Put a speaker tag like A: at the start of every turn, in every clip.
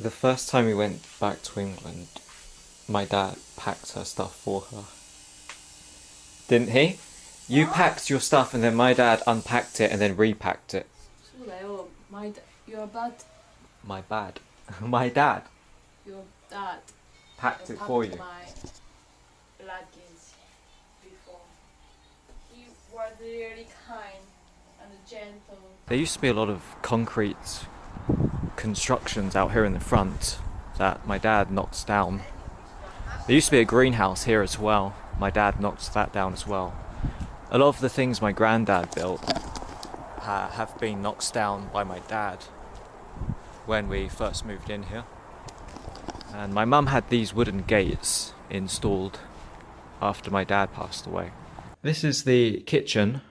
A: The first time we went back to England, my dad packed her stuff for her. Didn't he? You packed your stuff and then my dad unpacked it and then repacked it.
B: 그래요. Your dad.
A: My bad. My dad
B: Your dad
A: packed it
B: packed
A: for you.
B: my luggage before. He was really kind and gentle.
A: There used to be a lot of concrete constructions out here in the front that my dad knocked down. There used to be a greenhouse here as well. My dad knocked that down as well. A lot of the things my granddad built have been knocked down by my dad when we first moved in here. And my mum had these wooden gates installed after my dad passed away. This is the kitchen.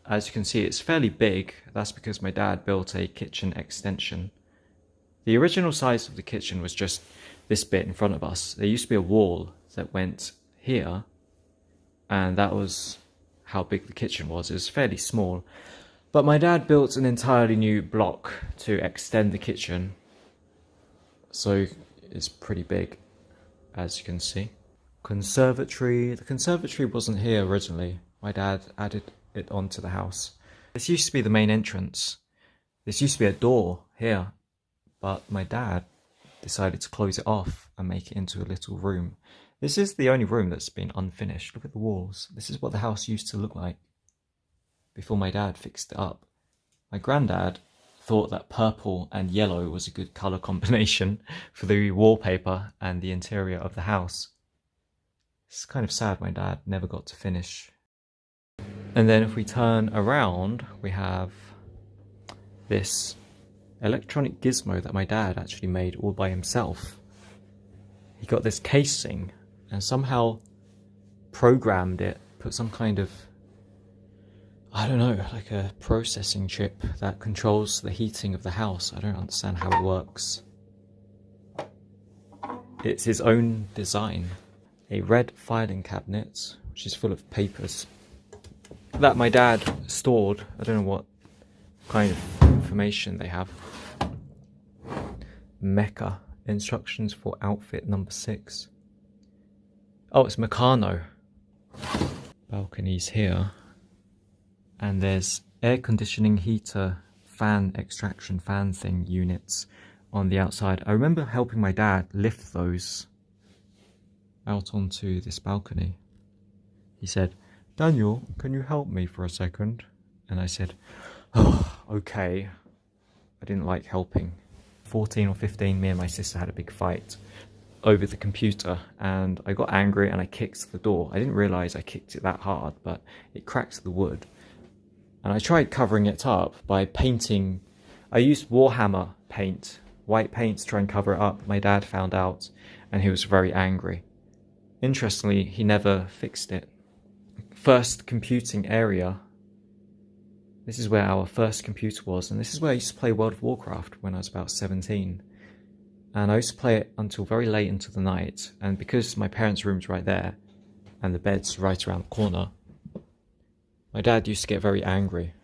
A: As you can see, it's fairly big. That's because my dad built a kitchen extension. The original size of the kitchen was just this bit in front of us. There used to be a wall that went here, and that was how big the kitchen was. It was fairly small. But my dad built an entirely new block to extend the kitchen, so it's pretty big, as you can see. Conservatory. The conservatory wasn't here originally. My dad added it onto the house. This used to be the main entrance. This used to be a door here, but my dad decided to close it off and make it into a little room. This is the only room that's been unfinished. Look at the walls. This is what the house used to look like before my dad fixed it up. My granddad thought that purple and yellow was a good colour combination for the wallpaper and the interior of the house. It's kind of sad my dad never got to finish. And then if we turn around, we have this electronic gizmo that my dad actually made all by himself. He got this casing and somehow programmed it, put some kind of, I don't know, like a processing chip that controls the heating of the house. I don't understand how it works. It's his own design. A red filing cabinet, which is full of papers that my dad stored. I don't know what kind of information they have. Mecha. Instructions for outfit number 6. Oh, it's Meccano. Balconies here. And there's air conditioning heater, fan extraction fan thing units on the outside. I remember helping my dad lift those out onto this balcony. He said, "Daniel, can you help me for a second?" And I said, "Oh, okay." I didn't like helping. 14 or 15, me and my sister had a big fight over the computer, and I got angry and I kicked the door. I didn't realise I kicked it that hard, but it cracked the wood. And I tried covering it up by painting. I used Warhammer paint, white paint, to try and cover it up. My dad found out and he was very angry. Interestingly, he never fixed it. First computing area. This is where our first computer was, and this is where I used to play World of Warcraft when I was about 17. And I used to play it until very late into the night, and because my parents' room's right there, and the bed's right around the corner, my dad used to get very angry.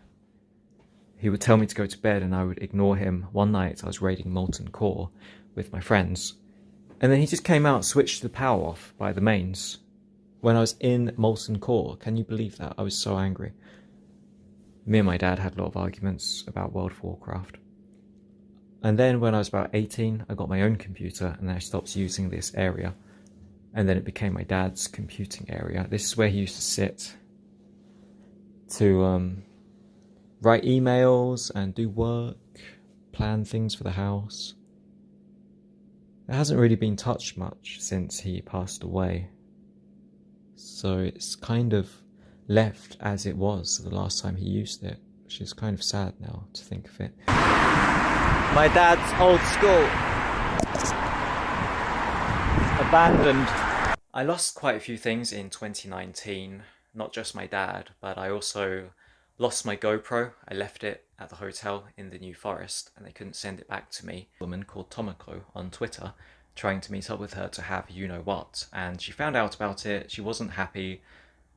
A: He would tell me to go to bed and I would ignore him. One night I was raiding Molten Core with my friends, and then he just came out and switched the power off by the mains when I was in Molten Core. Can you believe that? I was so angry. Me and my dad had a lot of arguments about World of Warcraft. And then when I was about 18, I got my own computer and I stopped using this area. And then it became my dad's computing area. This is where he used to sit to write emails and do work, plan things for the house. It hasn't really been touched much since he passed away. So it's kind of left as it was the last time he used it, which is kind of sad now to think of it. My dad's old school. Abandoned. I lost quite a few things in 2019, not just my dad, but I also lost my GoPro. I left it at the hotel in the New Forest and they couldn't send it back to me. A woman called Tomoko on Twitter, trying to meet up with her to have you-know-what, and she found out about it. She wasn't happy.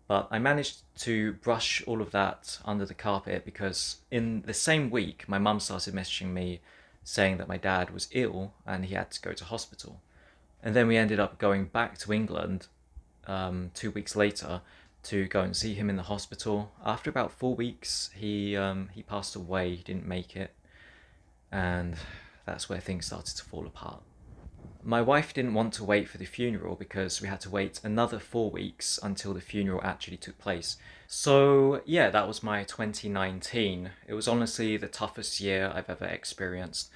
A: But I managed to brush all of that under the carpet because in the same week, my mum started messaging me saying that my dad was ill and he had to go to hospital. And then we ended up going back to England 2 weeks later to go and see him in the hospital. After about 4 weeks, he passed away. He didn't make it, and that's where things started to fall apart. My wife didn't want to wait for the funeral because we had to wait another 4 weeks until the funeral actually took place. So yeah, that was my 2019. It was honestly the toughest year I've ever experienced.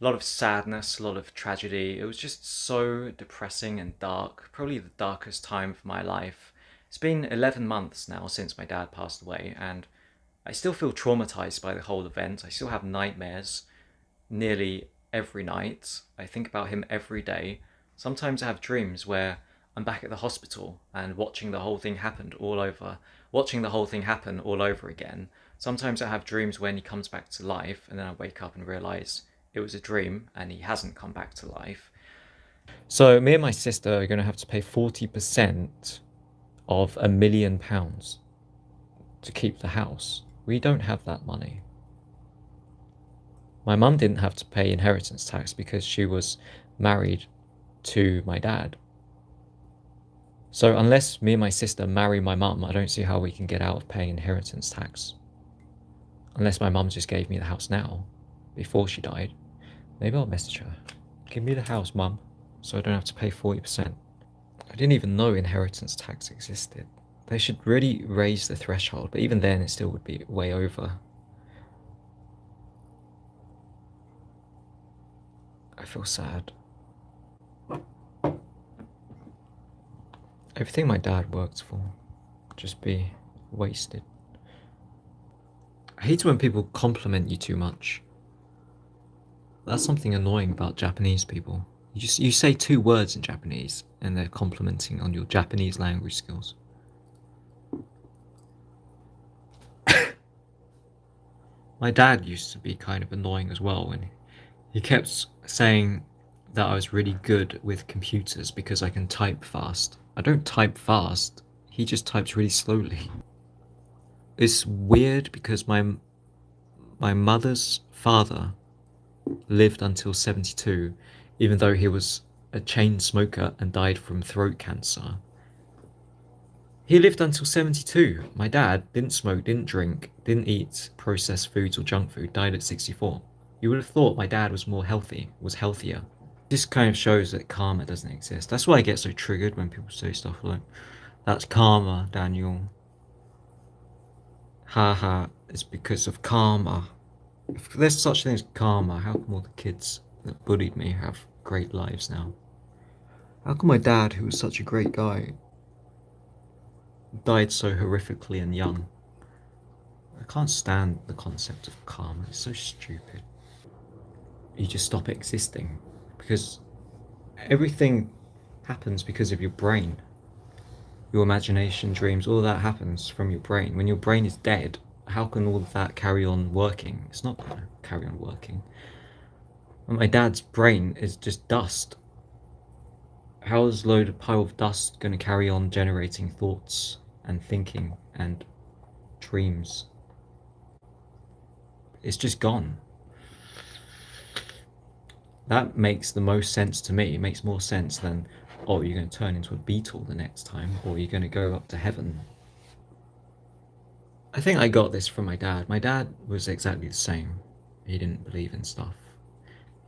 A: A lot of sadness, a lot of tragedy. It was just so depressing and dark. Probably the darkest time of my life. It's been 11 months now since my dad passed away, and I still feel traumatized by the whole event. I still have nightmares nearly every night. I think about him every day. Sometimes I have dreams where I'm back at the hospital and watching the whole thing happen all over, again. Sometimes I have dreams when he comes back to life, and then I wake up and realize it was a dream and he hasn't come back to life. So me and my sister are going to have to pay 40% of £1 million to keep the house. We don't have that money. My mum didn't have to pay inheritance tax because she was married to my dad. So unless me and my sister marry my mum, I don't see how we can get out of paying inheritance tax. Unless my mum just gave me the house now, before she died. Maybe I'll message her. Give me the house, mum, so I don't have to pay 40%. I didn't even know inheritance tax existed. They should really raise the threshold, but even then it still would be way over. I feel sad. Everything my dad worked for just be wasted. I hate when people compliment you too much. That's something annoying about Japanese people. You say 2 words in Japanese and they're complimenting on your Japanese language skills. My dad used to be kind of annoying as well, and he kept saying that I was really good with computers because I can type fast. I don't type fast, he just types really slowly. It's weird because my mother's father lived until 72, even though he was a chain smoker and died from throat cancer. He lived until 72. My dad didn't smoke, didn't drink, didn't eat processed foods or junk food, died at 64. You would have thought my dad was was healthier. This kind of shows that karma doesn't exist. That's why I get so triggered when people say stuff like, "That's karma, Daniel. Haha, it's because of karma." If there's such thing as karma, how come all the kids that bullied me have great lives now? How come my dad, who was such a great guy, died so horrifically and young? I can't stand the concept of karma. It's so stupid. You just stop existing because everything happens because of your brain. Your imagination, dreams, all that happens from your brain. When your brain is dead, how can all of that carry on working? It's not going to carry on working. And my dad's brain is just dust. How is a pile of dust going to carry on generating thoughts and thinking and dreams? It's just gone. That makes the most sense to me. It makes more sense than, oh, you're going to turn into a beetle the next time, or you're going to go up to heaven. I think I got this from my dad. My dad was exactly the same. He didn't believe in stuff.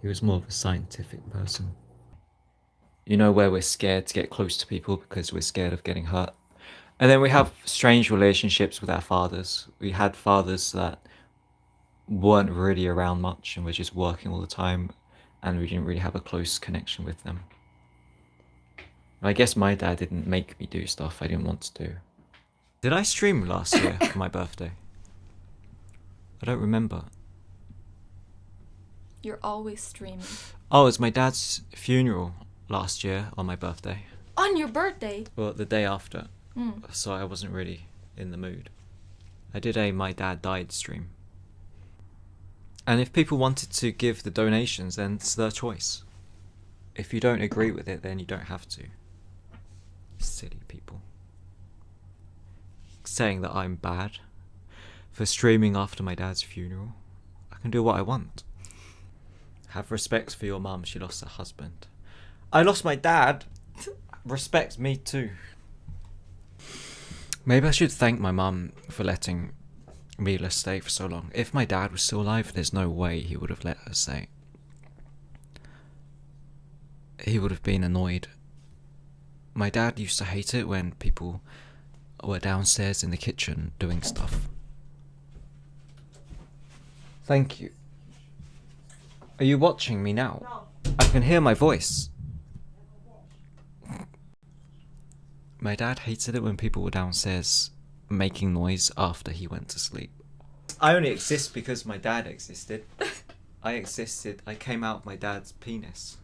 A: He was more of a scientific person. You know, where we're scared to get close to people because we're scared of getting hurt. And then we have strange relationships with our fathers. We had fathers that weren't really around much and were just working all the time, and we didn't really have a close connection with them. I guess my dad didn't make me do stuff I didn't want to do. Did I stream last year for my birthday? I don't remember.
B: You're always streaming.
A: Oh, it was my dad's funeral last year on my birthday.
B: On your birthday?
A: Well, the day after. So I wasn't really in the mood. I did a My Dad Died stream. And if people wanted to give the donations, then it's their choice. If you don't agree with it, then you don't have to. Silly people. Saying that I'm bad for streaming after my dad's funeral. I can do what I want. Have respect for your mum, she lost her husband. I lost my dad. Respect me too. Maybe I should thank my mum for letting Mila stay for so long. If my dad was still alive, there's no way he would have let her stay. He would have been annoyed. My dad used to hate it when people were downstairs in the kitchen doing stuff. Thank you. Are you watching me now? No. I can hear my voice. My dad hated it when people were downstairs making noise after he went to sleep. I only exist because my dad existed. I existed. I came out of my dad's penis.